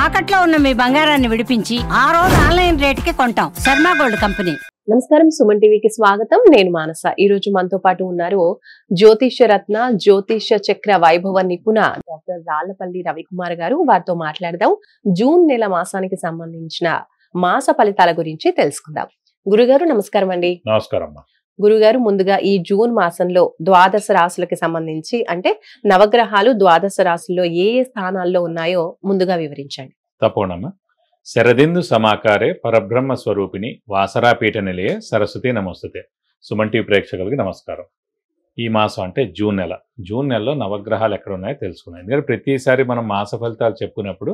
తాకట్లో ఉన్న మీ బంగారాన్ని విడిపించి ఆ రోజు ఆన్లైన్ రేటుకి కొంటాం. Sharma gold company. నమస్కారం, సుమన్ టీవీకి స్వాగతం. నేను మానస. ఈ రోజు మనతో పాటు ఉన్నారు జ్యోతిష్య రత్న, జ్యోతిష్య చక్ర వైభవ నిపుణ డాక్టర్ రాళ్లపల్లి రవికుమార్ గారు. వారితో మాట్లాడదాం. జూన్ నెల మాసానికి సంబంధించిన మాస ఫలితాల గురించి తెలుసుకుందాం. గురుగారు నమస్కారం అండి. నమస్కారం. గురుగారు, ముందుగా ఈ జూన్ మాసంలో ద్వాదశ రాశులకి సంబంధించి అంటే నవగ్రహాలు ద్వాదశ రాశుల్లో ఏ ఏ స్థానాల్లో ఉన్నాయో ముందుగా వివరించండి. తప్పకుండా. శరదిందు సమాకారే పరబ్రహ్మ స్వరూపిణి వాసరాపీఠ నిలయే సరస్వతి నమస్తుతే. సుమన్ టీవీ ప్రేక్షకులకి నమస్కారం. ఈ మాసం అంటే జూన్ నెల. జూన్ నెలలో నవగ్రహాలు ఎక్కడ ఉన్నాయో తెలుసుకున్నాం. ఎందుకంటే ప్రతిసారి మనం మాస ఫలితాలు చెప్పుకున్నప్పుడు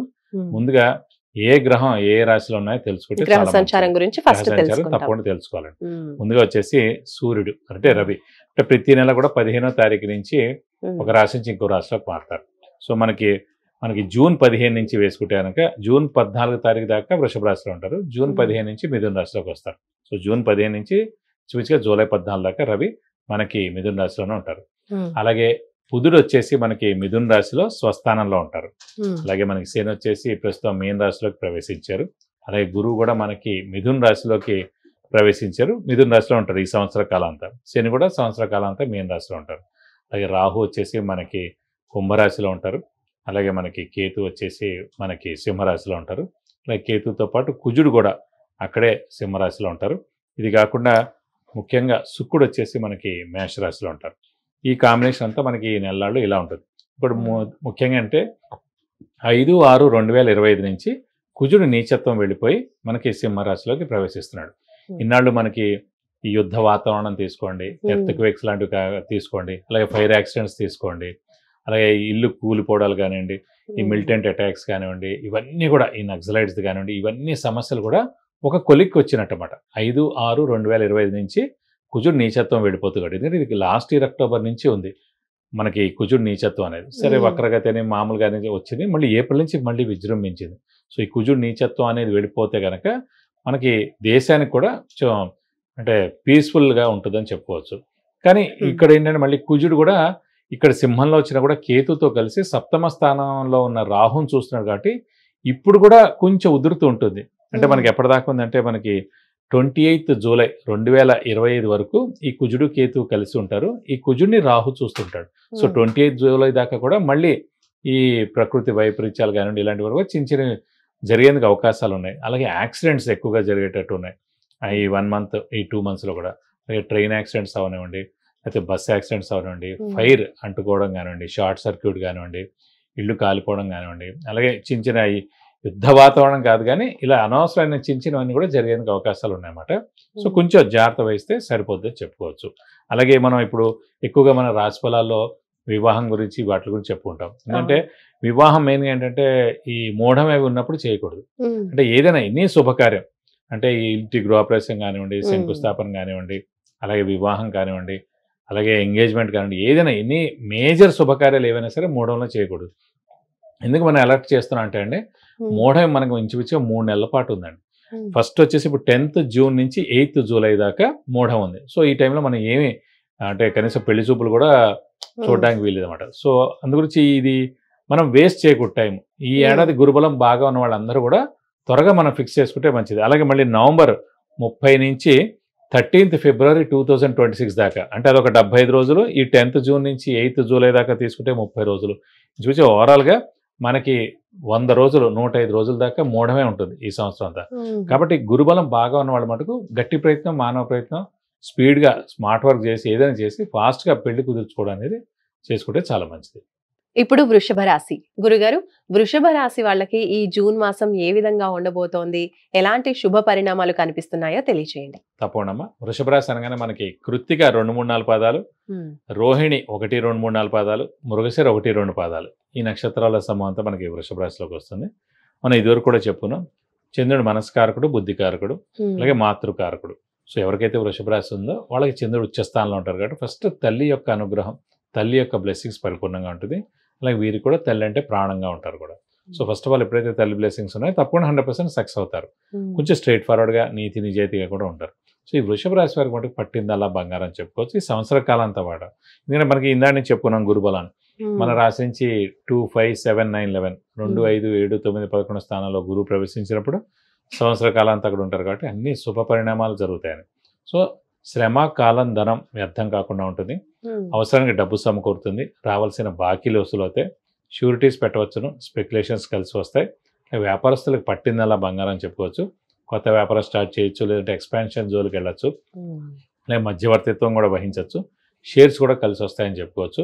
ముందుగా ఏ గ్రహం ఏ రాశిలో ఉన్నాయో తెలుసుకుంటే గ్రహ సంచారం గురించి ఫస్ట్ తప్పకుండా తెలుసుకోవాలండి. ముందుగా వచ్చేసి సూర్యుడు అంటే రవి. అంటే ప్రతి నెల కూడా 15వ తారీఖు నుంచి ఒక రాశి నుంచి ఇంకో రాశిలోకి మారుతారు. సో మనకి జూన్ 15 నుంచి వేసుకుంటే కనుక జూన్ 14 తారీఖు దాకా వృషభ రాశిలో ఉంటారు. జూన్ 15 నుంచి మిథున రాశిలోకి వస్తారు. సో జూన్ 15 నుంచి చూపించగా జూలై 14 దాకా రవి మనకి మిథున రాశిలోనే ఉంటారు. అలాగే బుధుడు వచ్చేసి మనకి మిథున రాశిలో స్వస్థానంలో ఉంటారు. అలాగే మనకి శని వచ్చేసి ప్రస్తుతం మీన రాశిలోకి ప్రవేశించారు. అలాగే గురువు కూడా మనకి మిథున రాశిలోకి ప్రవేశించారు. మిథున రాశిలో ఉంటారు ఈ సంవత్సర కాలం అంతా. శని కూడా సంవత్సర కాలం అంతా మీన రాశిలో ఉంటారు. అలాగే రాహు వచ్చేసి మనకి కుంభరాశిలో ఉంటారు. అలాగే మనకి కేతు వచ్చేసి మనకి సింహరాశిలో ఉంటారు. అలాగే కేతుతో పాటు కుజుడు కూడా అక్కడే సింహరాశిలో ఉంటారు. ఇది కాకుండా ముఖ్యంగా శుక్రుడు వచ్చేసి మనకి మేషరాశిలో ఉంటారు. ఈ కాంబినేషన్ అంతా మనకి ఈ నెలల్లో ఇలా ఉంటుంది. ఇప్పుడు ముఖ్యంగా అంటే 5/6/2025 నుంచి కుజుడు నీచత్వం వెళ్ళిపోయి మనకి సింహరాశిలోకి ప్రవేశిస్తున్నాడు. ఇన్నాళ్ళు మనకి ఈ యుద్ధ వాతావరణం తీసుకోండి, ఎర్త్క్వేక్స్ లాంటివి తీసుకోండి, అలాగే ఫైర్ యాక్సిడెంట్స్ తీసుకోండి, అలాగే ఇల్లు కూలిపోవడాలు కానివ్వండి, ఈ మిలిటెంట్ అటాక్స్ కానివ్వండి, ఇవన్నీ కూడా ఈ నక్సలైట్స్ కానివ్వండి, ఇవన్నీ సమస్యలు కూడా ఒక కొలిక్కి వచ్చినట్టమాట. 5/6/2025 నుంచి కుజుడు నీచత్వం వెళ్ళిపోతున్నాడు. ఎందుకంటే ఇది లాస్ట్ ఇయర్ అక్టోబర్ నుంచి ఉంది మనకి కుజుడు నీచత్వం అనేది. సరే వక్రగతి అని మామూలుగానే వచ్చింది, మళ్ళీ ఏప్రిల్ నుంచి మళ్ళీ విజృంభించింది. సో ఈ కుజుడు నీచత్వం అనేది వెళ్ళిపోతే కనుక మనకి దేశానికి కూడా అంటే పీస్ఫుల్గా ఉంటుందని చెప్పుకోవచ్చు. కానీ ఇక్కడ ఏంటంటే మళ్ళీ కుజుడు కూడా ఇక్కడ సింహంలో వచ్చినా కూడా కేతుతో కలిసి సప్తమ స్థానంలో ఉన్న రాహుని చూస్తున్నాడు. కాబట్టి ఇప్పుడు కూడా కొంచెం ఉదురుతూ ఉంటుంది. అంటే మనకి ఎప్పటిదాకా ఉందంటే మనకి 28 జూలై 2025 వరకు ఈ కుజుడు కేతు కలిసి ఉంటారు. ఈ కుజుడిని రాహు చూస్తుంటాడు. సో 28 జూలై దాకా కూడా మళ్ళీ ఈ ప్రకృతి వైపరీత్యాలు కానివ్వండి ఇలాంటి వరకు చిన్న చిన్న జరిగేందుకు అవకాశాలు ఉన్నాయి. అలాగే యాక్సిడెంట్స్ ఎక్కువగా జరిగేటట్టు ఉన్నాయి ఈ 1 మంత్ ఈ 2 మంత్స్లో కూడా. అలాగే ట్రైన్ యాక్సిడెంట్స్ అవనివ్వండి, అయితే బస్ యాక్సిడెంట్స్ అవనివ్వండి, ఫైర్ అంటుకోవడం కానివ్వండి, షార్ట్ సర్క్యూట్ కానివ్వండి, ఇల్లు కాలిపోవడం కానివ్వండి, అలాగే చిన్న చిన్న యుద్ధ వాతావరణం కాదు కానీ ఇలా అనవసరమైన చిన్న చిన్నవన్నీ కూడా జరిగేందుకు అవకాశాలు ఉన్నాయన్నమాట. సో కొంచెం జాగ్రత్త వహిస్తే సరిపోద్దని చెప్పుకోవచ్చు. అలాగే మనం ఇప్పుడు ఎక్కువగా మన రాశి ఫలాల్లో వివాహం గురించి వాటి గురించి చెప్పుకుంటాం. ఎందుకంటే వివాహం మెయిన్ ఏంటంటే ఈ మూఢం అవి ఉన్నప్పుడు చేయకూడదు. అంటే ఏదైనా ఎన్ని శుభకార్యం అంటే ఈ ఇంటి గృహప్రవేశం కానివ్వండి, శంకుస్థాపన కానివ్వండి, అలాగే వివాహం కానివ్వండి, అలాగే ఎంగేజ్మెంట్ కానివ్వండి, ఏదైనా ఎన్ని మేజర్ శుభకార్యాలు ఏవైనా సరే మూఢంలో చేయకూడదు. ఎందుకు మనం అలర్ట్ చేస్తున్నాం అంటే అండి, మూఢం మనకు ఇంచుమించుగా 3 నెలల పాటు ఉందండి. ఫస్ట్ వచ్చేసి ఇప్పుడు 10th జూన్ నుంచి 8th జూలై దాకా మూఢం ఉంది. సో ఈ టైంలో మనం ఏమి అంటే కనీసం పెళ్లి చూపులు కూడా చూడడానికి వీలేదన్నమాట. సో అందుగురించి ఇది మనం వేస్ట్ చేయకూడదు టైం. ఈ ఏడాది గురుబలం బాగా ఉన్న వాళ్ళందరూ కూడా త్వరగా మనం ఫిక్స్ చేసుకుంటే మంచిది. అలాగే మళ్ళీ నవంబర్ 30 నుంచి 13th ఫిబ్రవరి 2026 దాకా అంటే అదొక 75 రోజులు. ఈ 10th జూన్ నుంచి 8th జూలై దాకా తీసుకుంటే 30 రోజులు. చూసి ఓవరాల్గా మనకి 100 రోజులు 105 రోజుల దాకా మూఢమే ఉంటుంది ఈ సంవత్సరం అంతా. కాబట్టి గురుబలం బాగా ఉన్న వాళ్ళ మటుకు గట్టి ప్రయత్నం, మానవ ప్రయత్నం, స్పీడ్గా స్మార్ట్ వర్క్ చేసి ఏదైనా చేసి ఫాస్ట్గా పెళ్లి కుదుర్చుకోవడం అనేది చేసుకుంటే చాలా మంచిది. ఇప్పుడు వృషభ రాశి. గురుగారు, వృషభ రాశి వాళ్ళకి ఈ జూన్ మాసం ఏ విధంగా ఉండబోతోంది, ఎలాంటి శుభ పరిణామాలు కనిపిస్తున్నాయో తెలియజేయండి. తప్పకుండా. వృషభ రాశి అనగానే మనకి కృత్తిక 2-3-4 పాదాలు, రోహిణి 1-2-3-4 పాదాలు, మృగశిర 1-2 పాదాలు, ఈ నక్షత్రాల సమూహం అంతా మనకి వృషభ రాశిలోకి వస్తుంది. మనం ఇదివరకు కూడా చెప్పుకున్నాం, చంద్రుడు మనస్కారకుడు, బుద్ధికారకుడు, అలాగే మాతృకారకుడు. సో ఎవరికైతే వృషభ రాశి ఉందో వాళ్ళకి చంద్రుడు ఉచ్చస్థానంలో ఉంటారు. కాబట్టి ఫస్ట్ తల్లి యొక్క అనుగ్రహం, తల్లి యొక్క బ్లెస్సింగ్స్ పరిపూర్ణంగా ఉంటుంది. అలాగే వీరికి కూడా తల్లి అంటే ప్రాణంగా ఉంటారు కూడా. సో ఫస్ట్ ఆఫ్ ఆల్ ఎప్పుడైతే తల్లి బ్లెస్సింగ్స్ ఉన్నాయో తప్పకుండా 100% సక్సెస్ అవుతారు. కొంచెం స్ట్రైట్ ఫార్వర్డ్గా నీతి నిజాయితీగా కూడా ఉంటారు. సో ఈ వృషభ రాశి వారికి మటుకు పట్టిందల్లా బంగారం చెప్పుకోవచ్చు ఈ సంవత్సర కాలం అంతా వాడ. ఎందుకంటే మనకి ఇందా నుంచి చెప్పుకున్నాం గురుబలాన్ని. మన రాశి నుంచి 2, 5, 7, 9, 11 2, 5, 7, 9, 11 స్థానాల్లో గురువు ప్రవేశించినప్పుడు సంవత్సర కాలాంతా అక్కడ ఉంటారు కాబట్టి అన్ని శుభ పరిణామాలు జరుగుతాయని. సో శ్రమ, కాలం, ధనం వ్యర్థం కాకుండా ఉంటుంది. అవసరానికి డబ్బు సమకూరుతుంది. రావాల్సిన బాకీలు వసూలు అవుతాయి. షూరిటీస్ పెట్టవచ్చును. స్పెక్యులేషన్స్ కలిసి వస్తాయి. వ్యాపారస్తులకు పట్టిందల్లా బంగారం చెప్పుకోవచ్చు. కొత్త వ్యాపారం స్టార్ట్ చేయొచ్చు, లేదంటే ఎక్స్పాన్షన్ జోలికి వెళ్ళచ్చు, లేదా మధ్యవర్తిత్వం కూడా వహించవచ్చు. షేర్స్ కూడా కలిసి వస్తాయని చెప్పుకోవచ్చు.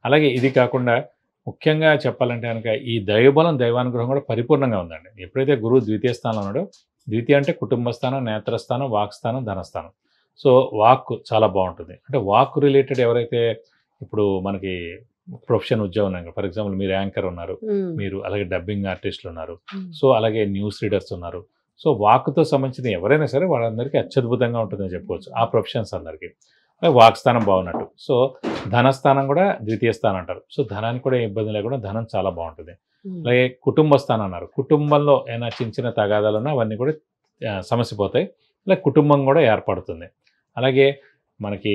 అలాగే ఇది కాకుండా ముఖ్యంగా చెప్పాలంటే కనుక ఈ దైవబలం, దైవానుగ్రహం కూడా పరిపూర్ణంగా ఉందండి. ఎప్పుడైతే గురువు ద్వితీయ స్థానంలో ఉన్నాడో, ద్వితీయ అంటే కుటుంబ స్థానం, నేత్రస్థానం, వాక్స్థానం, ధనస్థానం. సో వాక్ చాలా బాగుంటుంది. అంటే వాక్ రిలేటెడ్ ఎవరైతే ఇప్పుడు మనకి ప్రొఫెషన్ ఉద్యోగం ఉన్నాయి, ఫర్ ఎగ్జాంపుల్ మీరు యాంకర్ ఉన్నారు, మీరు అలాగే డబ్బింగ్ ఆర్టిస్టులు ఉన్నారు, సో అలాగే న్యూస్ రీడర్స్ ఉన్నారు. సో వాక్తో సంబంధించిన ఎవరైనా సరే వాళ్ళందరికీ అత్యద్భుతంగా ఉంటుందని చెప్పుకోవచ్చు. ఆ ప్రొఫెషన్స్ అందరికీ వాక్ స్థానం బాగున్నట్టు. సో ధనస్థానం కూడా ద్వితీయ స్థానం అంటారు. సో ధనానికి కూడా ఇబ్బంది లేకుండా ధనం చాలా బాగుంటుంది. అలాగే కుటుంబ స్థానం అన్నారు. కుటుంబంలో ఏమైనా చిన్న చిన్న తగాదాలు ఉన్నా అవన్నీ కూడా సమస్య పోతాయి. అలాగే కుటుంబం కూడా ఏర్పడుతుంది. అలాగే మనకి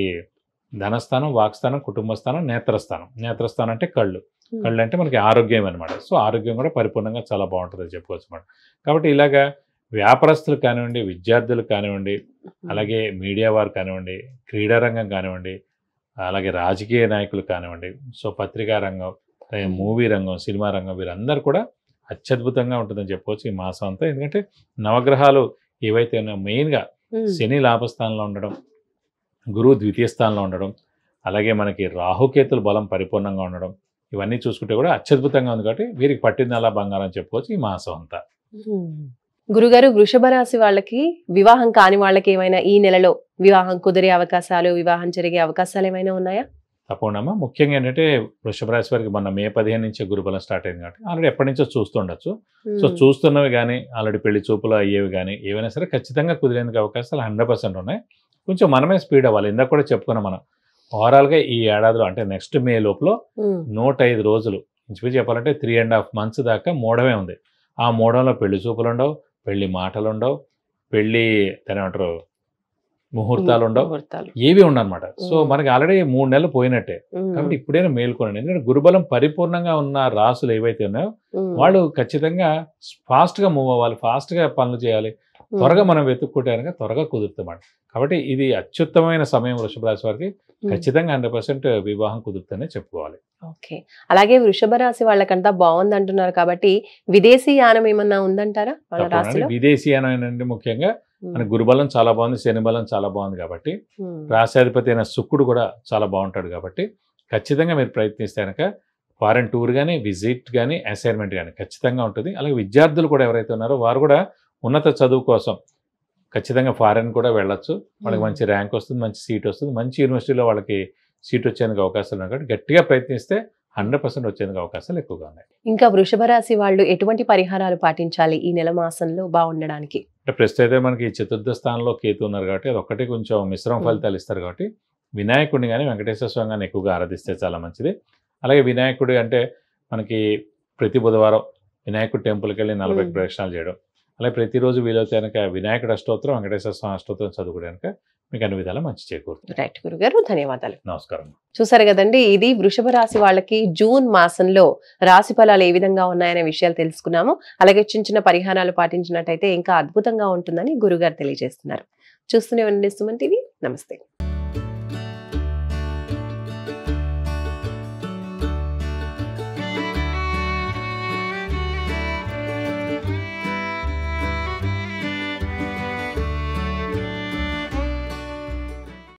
ధనస్థానం, వాక్స్థానం, కుటుంబ స్థానం, నేత్రస్థానం. నేత్రస్థానం అంటే కళ్ళు. కళ్ళు అంటే మనకి ఆరోగ్యం అనమాట. సో ఆరోగ్యం కూడా పరిపూర్ణంగా చాలా బాగుంటుందని చెప్పుకోవచ్చు అన్నమాట. కాబట్టి ఇలాగా వ్యాపారస్తులు కానివ్వండి, విద్యార్థులు కానివ్వండి, అలాగే మీడియా వారు కానివ్వండి, క్రీడారంగం కానివ్వండి, అలాగే రాజకీయ నాయకులు కానివ్వండి, సో పత్రికా రంగం, మూవీ రంగం, సినిమా రంగం, వీరందరూ కూడా అత్యద్భుతంగా ఉంటుందని చెప్పుకోవచ్చు ఈ మాసం అంతా. ఎందుకంటే నవగ్రహాలు ఏవైతే ఉన్నాయో మెయిన్గా శని లాభస్థానంలో ఉండడం, గురువు ద్వితీయ స్థానంలో ఉండడం, అలాగే మనకి రాహుకేతుల బలం పరిపూర్ణంగా ఉండడం, ఇవన్నీ చూసుకుంటే కూడా అత్యద్భుతంగా ఉంది. కాబట్టి వీరికి పట్టిందల్లా బంగారం చెప్పుకోవచ్చు ఈ మాసం అంతా. గురుగారు, వృషభ రాశి వాళ్ళకి వివాహం కాని వాళ్ళకి ఏమైనా ఈ నెలలో వివాహం కుదిరే అవకాశాలు, వివాహం జరిగే అవకాశాలు ఏమైనా ఉన్నాయా? తప్పకుండా. ముఖ్యంగా ఏంటంటే వృషభ రాశి వారికి మొన్న మే 15 నుంచే గురుబలం స్టార్ట్ అయింది కాబట్టి ఆల్రెడీ ఎప్పటి నుంచో చూస్తుండొచ్చు. సో చూస్తున్నవి కానీ, ఆల్రెడీ పెళ్లి చూపులు అయ్యేవి కానీ ఏవైనా సరే ఖచ్చితంగా కుదిరేందుకు అవకాశాలు 100% ఉన్నాయి. కొంచెం మనమే స్పీడ్ అవ్వాలి. ఇందాక కూడా చెప్పుకున్నాం మనం. ఓవరాల్గా ఈ ఏడాదిలో అంటే నెక్స్ట్ మే లోపల 105 రోజులు, ఇంచుమించు చెప్పాలంటే 3.5 months దాకా మూడమే ఉంది. ఆ మూడంలో పెళ్లి చూపులు ఉండవు, పెళ్లి మాటలు ఉండవు, పెళ్లి ఏమంటారు ముహూర్తాలు ఉండవు, ఏవి ఉండనమాట. సో మనకి ఆల్రెడీ 3 నెలలు పోయినట్టే. కాబట్టి ఇప్పుడైనా మేల్కొనండి. ఎందుకంటే గురుబలం పరిపూర్ణంగా ఉన్న రాసులు ఏవైతే ఉన్నాయో వాళ్ళు ఖచ్చితంగా ఫాస్ట్గా మూవ్ అవ్వాలి, ఫాస్ట్గా పనులు చేయాలి, త్వరగా మనం వెతుక్కుంటే కనుక త్వరగా కుదురుతామండి. కాబట్టి ఇది అత్యుత్తమైన సమయం వృషభ రాశి వారికి. ఖచ్చితంగా 100% వివాహం కుదురుతూనే చెప్పుకోవాలి. ఓకే. అలాగే వృషభ రాశి వాళ్ళకంతా బాగుంది అంటున్నారు కాబట్టి విదేశీ యానం ఏమన్నా ఉందంటారా వాళ్ళ రాశిలో? విదేశీ యానం ఏంటంటే ముఖ్యంగా మన గురుబలం చాలా బాగుంది, శని బలం చాలా బాగుంది కాబట్టి రాశాధిపతి అయిన శుక్రుడు కూడా చాలా బాగుంటాడు కాబట్టి ఖచ్చితంగా మీరు ప్రయత్నిస్తే కనుక ఫారెన్ టూర్ కానీ, విజిట్ కానీ, అసైన్మెంట్ కానీ ఖచ్చితంగా ఉంటుంది. అలాగే విద్యార్థులు కూడా ఎవరైతే ఉన్నారో వారు కూడా ఉన్నత చదువు కోసం ఖచ్చితంగా ఫారెన్ కూడా వెళ్ళొచ్చు. వాళ్ళకి మంచి ర్యాంక్ వస్తుంది, మంచి సీట్ వస్తుంది, మంచి యూనివర్సిటీలో వాళ్ళకి సీట్ వచ్చేందుకు అవకాశాలు ఉన్నాయి కాబట్టి గట్టిగా ప్రయత్నిస్తే 100% వచ్చేందుకు అవకాశాలు ఎక్కువగా ఉన్నాయి. ఇంకా వృషభ రాశి వాళ్ళు ఎటువంటి పరిహారాలు పాటించాలి ఈ నెల మాసంలో బాగుండడానికి? అంటే ప్రస్తుతం అయితే మనకి చతుర్థ స్థానంలో కేతు ఉన్నారు కాబట్టి అది ఒక్కటి కొంచెం మిశ్రమ ఫలితాలు ఇస్తారు కాబట్టి వినాయకుడిని కానీ, వెంకటేశ్వర స్వామి కానీ ఎక్కువగా ఆరాధిస్తే చాలా మంచిది. అలాగే వినాయకుడి అంటే మనకి ప్రతి బుధవారం వినాయకుడి టెంపుల్కి వెళ్ళి 40 ప్రదక్షిణాలు చేయడం, అలాగే ప్రతిరోజు వీలైతే కనుక వినాయకుడు అష్టోత్తరం, వెంకటేశ్వర స్వామి అష్టోత్తరం చదువుకోవడానికి మీకు అన్ని విధాలా మంచి చేకూరుతుంది. రైట్ గురుగారు, ధన్యవాదాలు. నమస్కారం. చూసారు కదండి, ఇది వృషభ రాశి వాళ్ళకి జూన్ మాసంలో రాశి ఫలాలు ఏ విధంగా ఉన్నాయనే విషయాలు తెలుసుకున్నాము. అలాగే చిన్న చిన్న పరిహారాలు పాటించినట్టయితే ఇంకా అద్భుతంగా ఉంటుందని గురుగారు తెలియజేస్తున్నారు. చూస్తూనే ఉండండి సుమన్ టీవీ. నమస్తే.